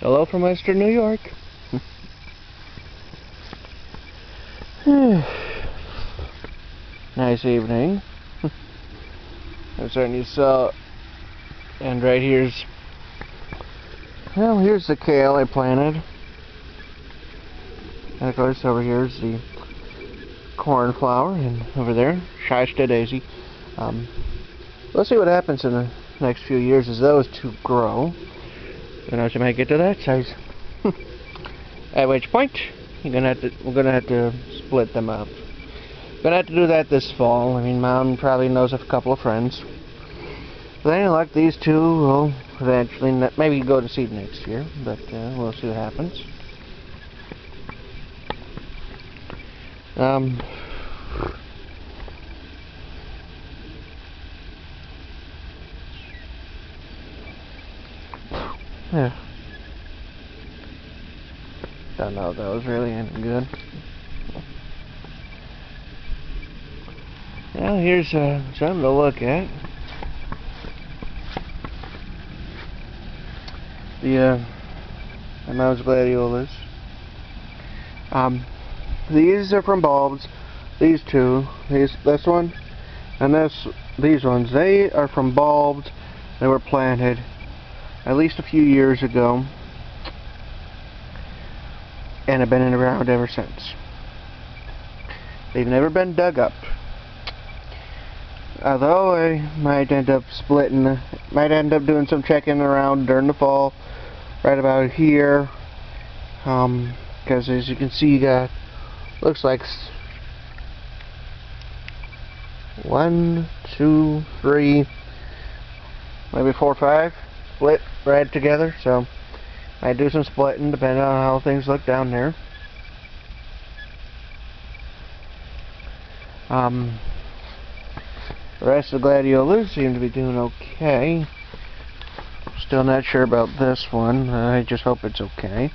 Hello from Western New York. Nice evening. I'm starting to saw, and right here's the kale I planted, and of course over here's the cornflower, and over there Shasta daisy. Let's see what happens in the next few years as those two grow. Who knows, you might get to that size. At which point we're gonna have to split them up. Gonna have to do that this fall. I mean, Mom probably knows of a couple of friends. But any luck, these two will eventually maybe go to seed next year, but we'll see what happens. Yeah. Don't know if that was really any good. Well, here's something to look at. The Mom's gladiolas. These are from bulbs. These two, this one, and these ones, they are from bulbs that were planted at least a few years ago, and have been in the ground ever since. They've never been dug up. Although I might end up doing some checking around during the fall, right about here, because as you can see, you got, looks like 1, 2, 3, maybe 4 or 5 split right together, so I do some splitting depending on how things look down there. The rest of the gladiolas seem to be doing okay. Still not sure about this one. I just hope it's okay.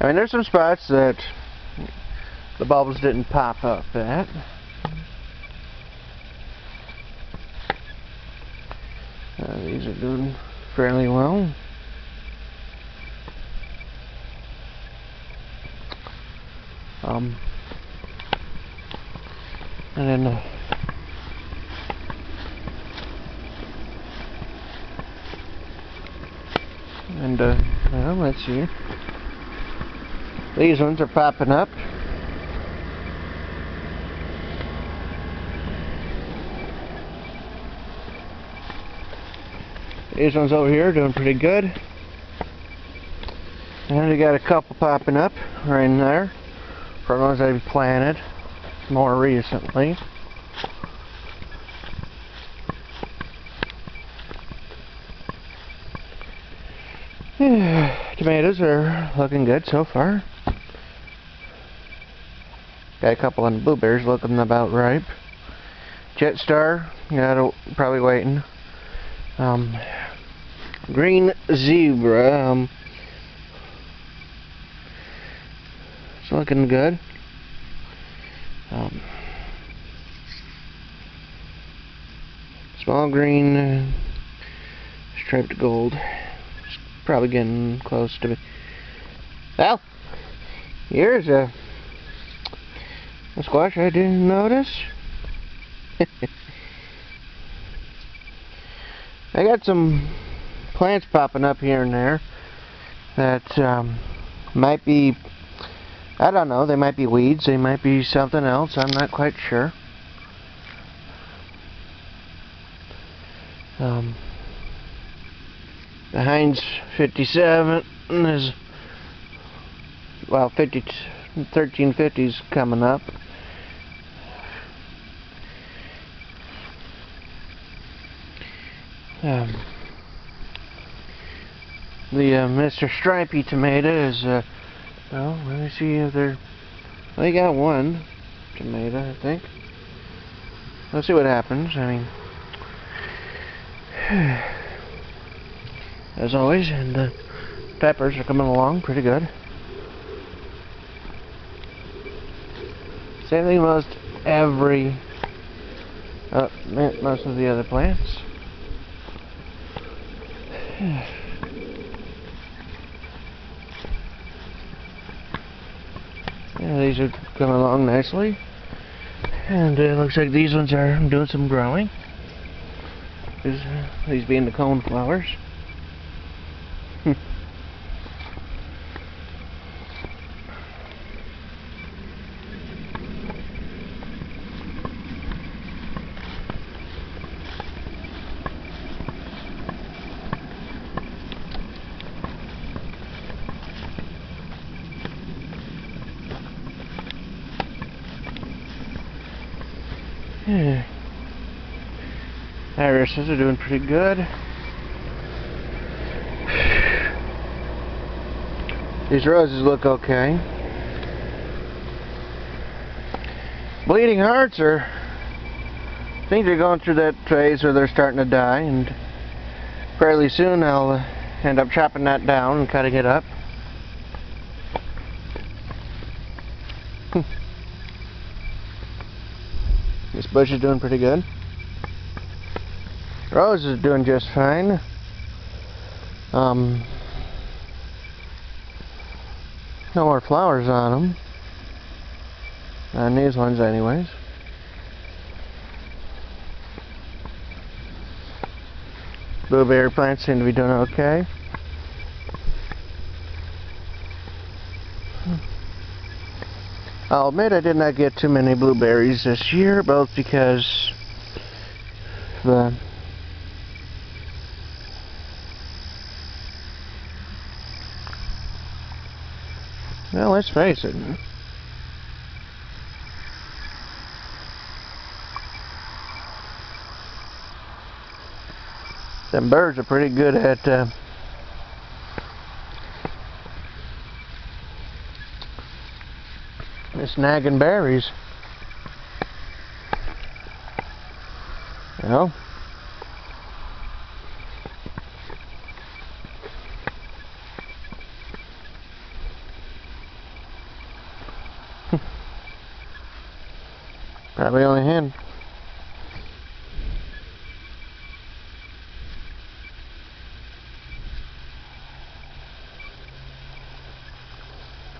I mean, there's some spots that the bulbs didn't pop up at. These are doing fairly well. And then well, let's see. These ones are popping up. These ones over here are doing pretty good. And we got a couple popping up right in there from ones I've planted more recently. Tomatoes are looking good so far. Got a couple on blueberries looking about ripe. Jetstar, probably waiting. Green zebra, it's looking good. Small green striped gold. It's probably getting close to me. Well, here's a squash I didn't notice. I got some plants popping up here and there that might be, I don't know, they might be weeds, they might be something else, I'm not quite sure. The Heinz 57 is, well, 1350's coming up. The Mr. Stripey tomato is, well, let me see if they're, well, they got one tomato, I think. Let's see what happens. I mean, as always, and the peppers are coming along pretty good. Same thing most most of the other plants. these are coming along nicely. And it looks like these ones are doing some growing. These being the coneflowers. Yeah. Irises are doing pretty good. These roses look okay. Bleeding hearts I think they're going through that phase where they're starting to die, and fairly soon I'll end up chopping that down and cutting it up. This bush is doing pretty good. Rose is doing just fine. No more flowers on them. On these ones anyways. Blueberry plants seem to be doing okay. I'll admit I did not get too many blueberries this year, both because well, let's face it. Them birds are pretty good at snagging berries. You know? Probably only hen.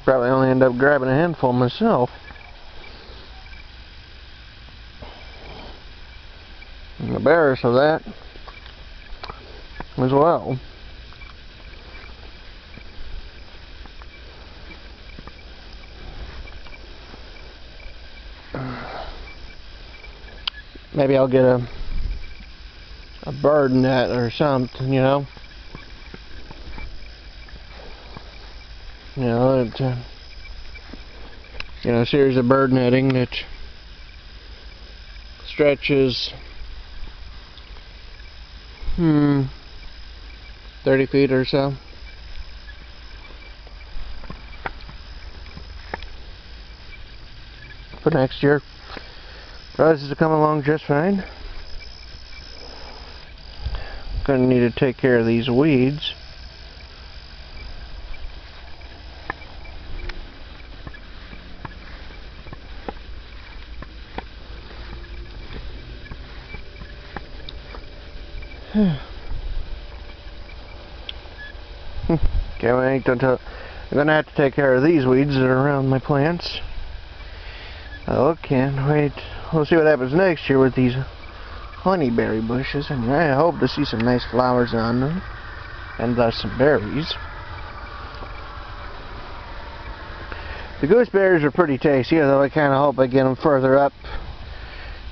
Probably only end up grabbing a handful myself. I'm embarrassed of that as well. Maybe I'll get a bird net or something, you know. You know, a series of bird netting that stretches 30 feet or so. For next year. Roses are coming along just fine. Gonna need to take care of these weeds. Okay, wait until I'm gonna have to take care of these weeds that are around my plants. Okay, wait. We'll see what happens next year with these honeyberry bushes, and I hope to see some nice flowers on them, and thus some berries. The gooseberries are pretty tasty, although I kind of hope I get them further up.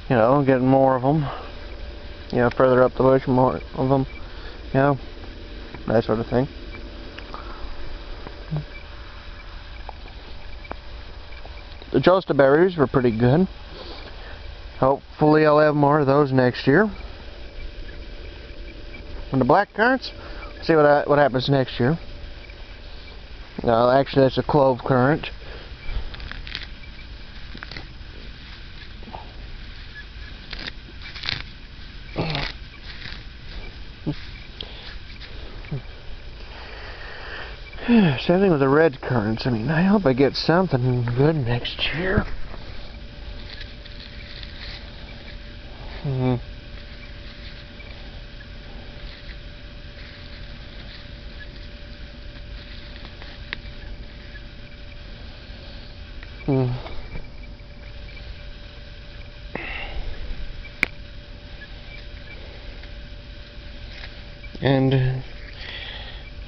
You know, getting more of them. You know, further up the bush, more of them. You know, that sort of thing. The jostaberries were pretty good. Hopefully I'll have more of those next year. And the black currants, see what happens next year. No, actually that's a clove currant. Same thing with the red currants. I mean, I hope I get something good next year. Hmm. And,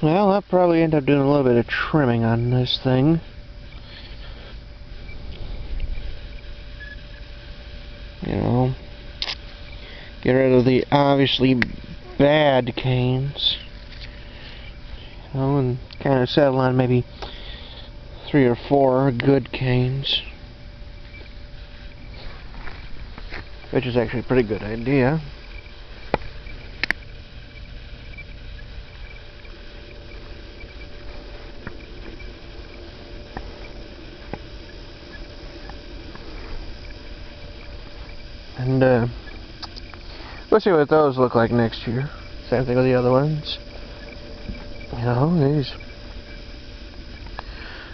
well, I'll probably end up doing a little bit of trimming on this thing. You know, get rid of the obviously bad canes. You know, and kind of settle on maybe 3 or 4 good canes. Which is actually a pretty good idea. And we'll see what those look like next year. Same thing with the other ones. You know, these.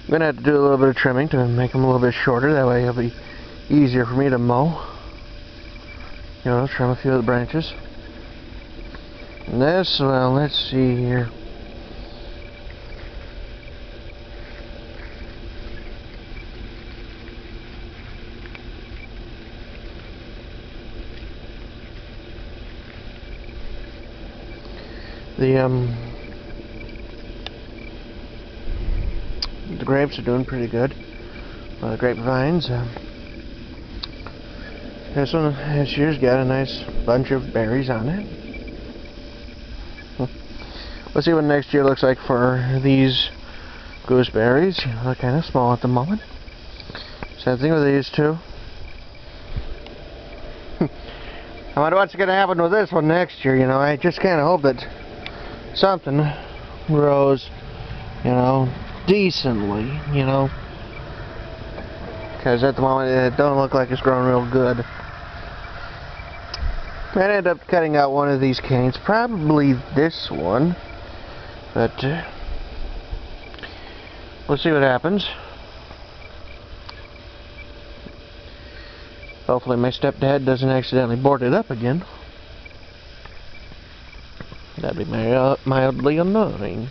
I'm gonna have to do a little bit of trimming to make them a little bit shorter. That way it'll be easier for me to mow. You know, trim a few of the branches. And this, well, let's see here. The grapes are doing pretty good. The grapevines. This one, this year's got a nice bunch of berries on it. Let's see what next year looks like for these gooseberries. You know, they're kind of small at the moment. Same thing with these two. I wonder what's going to happen with this one next year. You know, I just kind of hope that something grows, you know, decently, you know, because at the moment it don't look like it's growing real good. I'd end up cutting out one of these canes, probably this one, but we'll see what happens. Hopefully my stepdad doesn't accidentally board it up again. That'd be mildly annoying.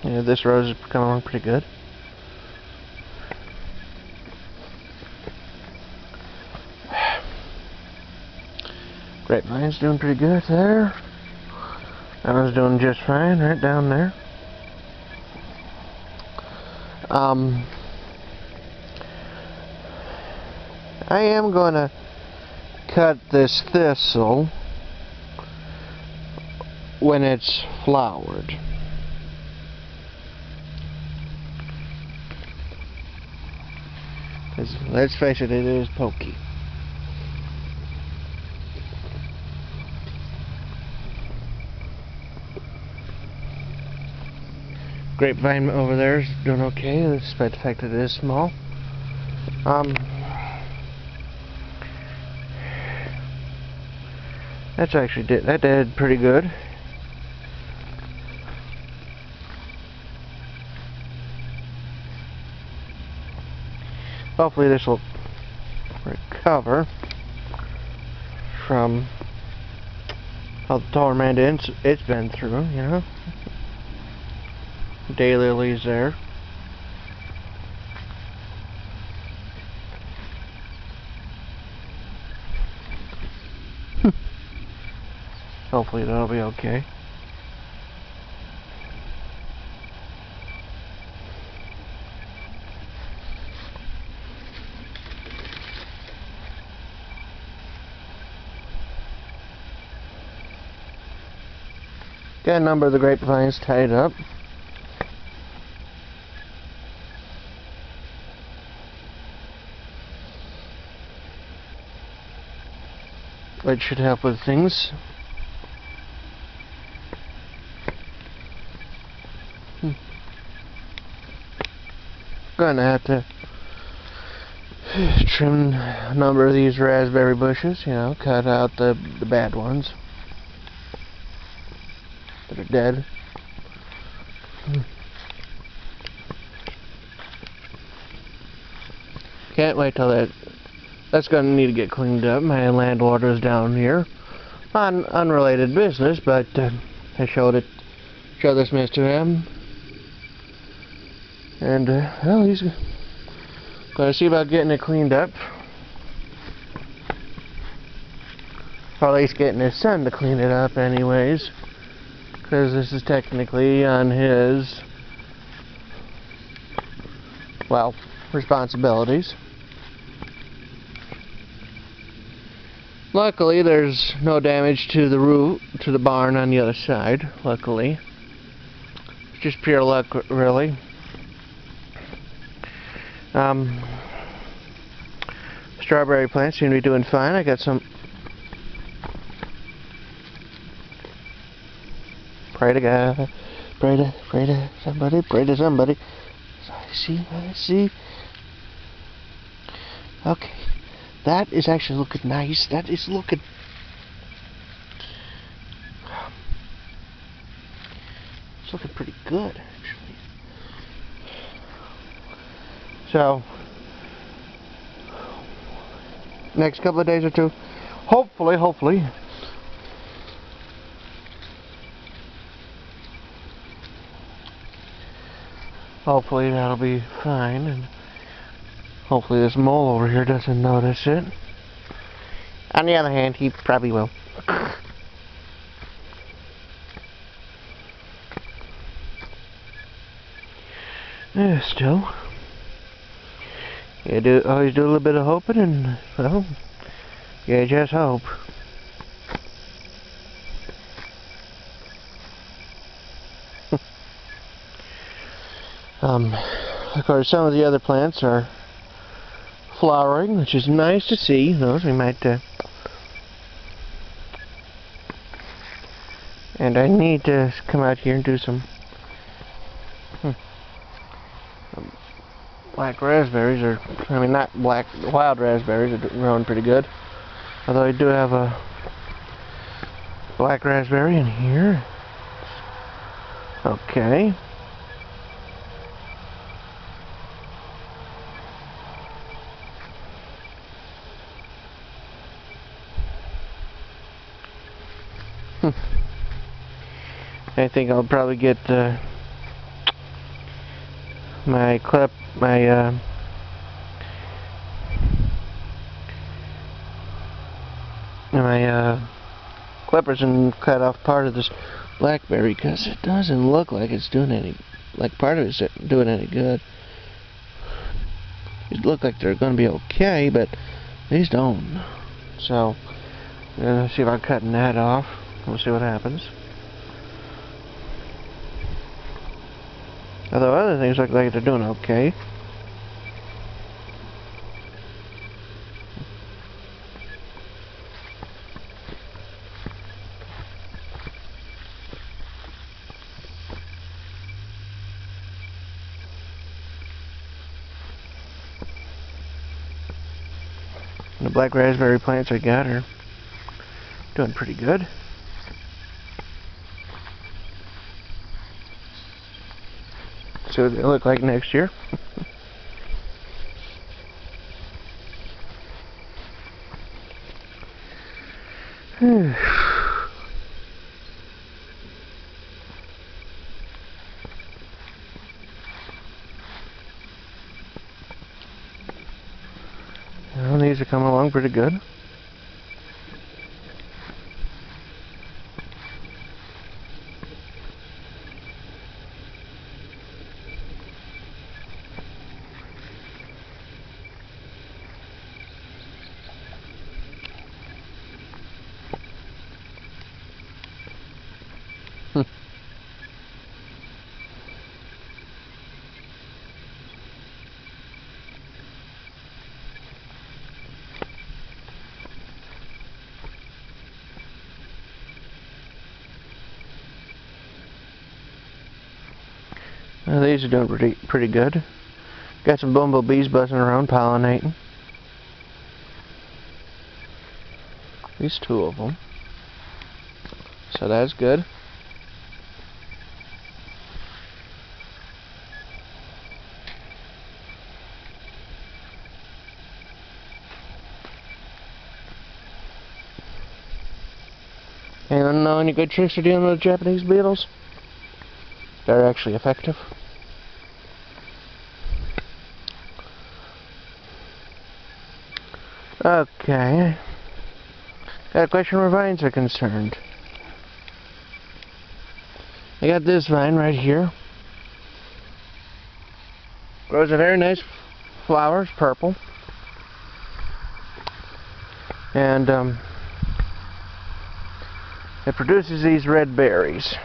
Yeah, this rose is coming along pretty good. Grapevine's doing pretty good there. That one's doing just fine right down there. I am going to cut this thistle when it's flowered. Let's face it, it is pokey. Grapevine over there is doing okay, despite the fact that it is small. That did pretty good. Hopefully this will recover from all the torment it's been through, you know. Daylilies there. Hopefully that'll be okay. Got a number of the grapevines tied up. Which should help with things. Gonna have to trim a number of these raspberry bushes, you know, cut out the bad ones that are dead. Can't wait till that's gonna need to get cleaned up. My landlord is down here on unrelated business, but I showed this mess to him, and well, he's gonna see about getting it cleaned up, or at least getting his son to clean it up, anyways, because this is technically on his, well, responsibilities. Luckily, there's no damage to the roof, to the barn on the other side. Luckily, it's just pure luck, really. Strawberry plants seem to be doing fine. I got some. Pray to God. Pray to somebody. Pray to somebody. I see. Okay. That is actually looking nice. That is looking... It's looking pretty good, actually. So, next couple of days or two, hopefully, that'll be fine, and hopefully this mole over here doesn't notice it. On the other hand, he probably will. Still, you always do a little bit of hoping, and well, you just hope. Of course, some of the other plants are flowering, which is nice to see. Those we might, and I need to come out here and do some black raspberries, or I mean, not black, wild raspberries are growing pretty good. Although I do have a black raspberry in here. Okay. I think I'll probably get my clippers and cut off part of this blackberry, because it doesn't look like it's doing any, like part of it's doing any good. It look like they're going to be okay, but these don't. So, I'm going to see if I'm cutting that off. We'll see what happens. Although other things look like they're doing okay. And the black raspberry plants I got are doing pretty good. See what they look like next year. Well, these are coming along pretty good. These are doing pretty good. Got some bumblebees buzzing around pollinating. At least 2 of them. So that's good. Anyone know any good tricks for dealing with Japanese beetles? They're actually effective. Okay. Got a question where vines are concerned. I got this vine right here. Grows a very nice flower, it's purple. And it produces these red berries.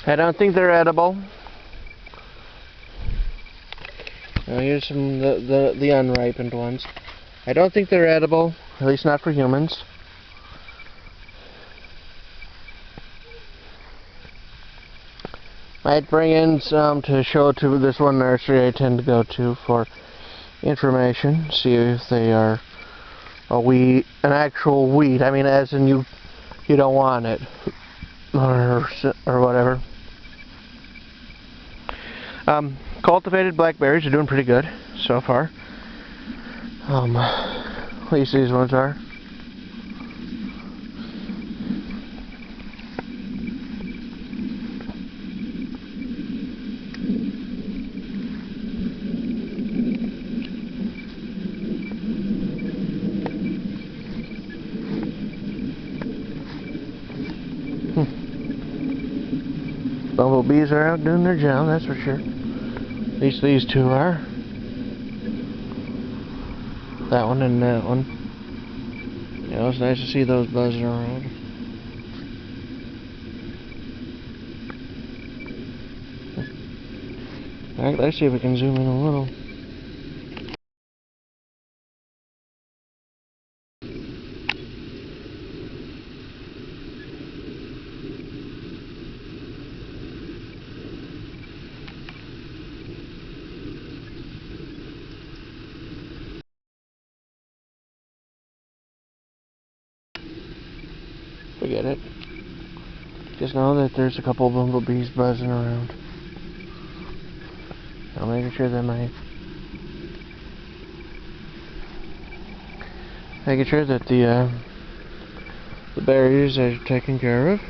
I don't think they're edible. Now here's some the unripened ones. I don't think they're edible, at least not for humans. Might bring in some to show to this one nursery I tend to go to for information. See if they are a weed, an actual weed. I mean, as in you don't want it or whatever. Cultivated blackberries are doing pretty good so far. At least these ones are. Bumblebees are out doing their job, that's for sure. At least these two are. That one and that one. Yeah, it's nice to see those buzzing around. Alright, let's see if we can zoom in a little. Forget it. Just know that there's a couple of bumblebees buzzing around. I'm making sure that the berries are taken care of.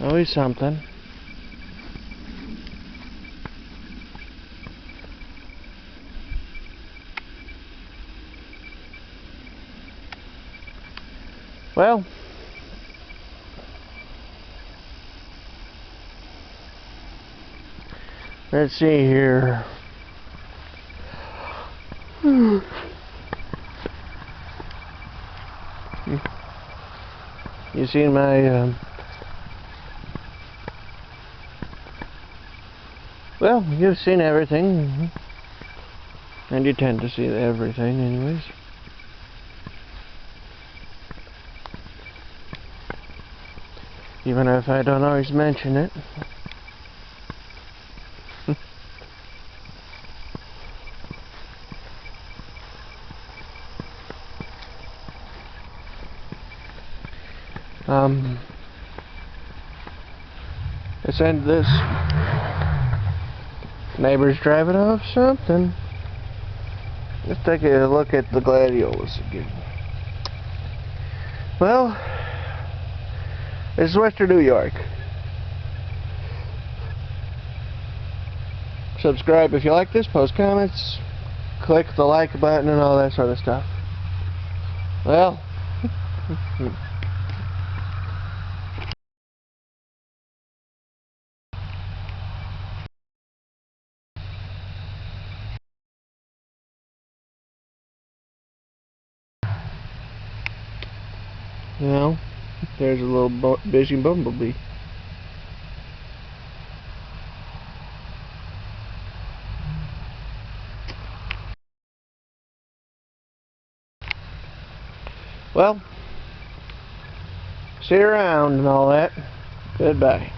Always something. Well, let's see here. You seen my well, you've seen everything, and you tend to see everything anyways. Even if I don't always mention it. Let's end this. Neighbors driving off something. Let's take a look at the gladiolus again. Well, this is Western New York. Subscribe if you like this, post comments, click the like button and all that sort of stuff. Well, you know, there's a little busy bumblebee. Well, see you around and all that. Goodbye.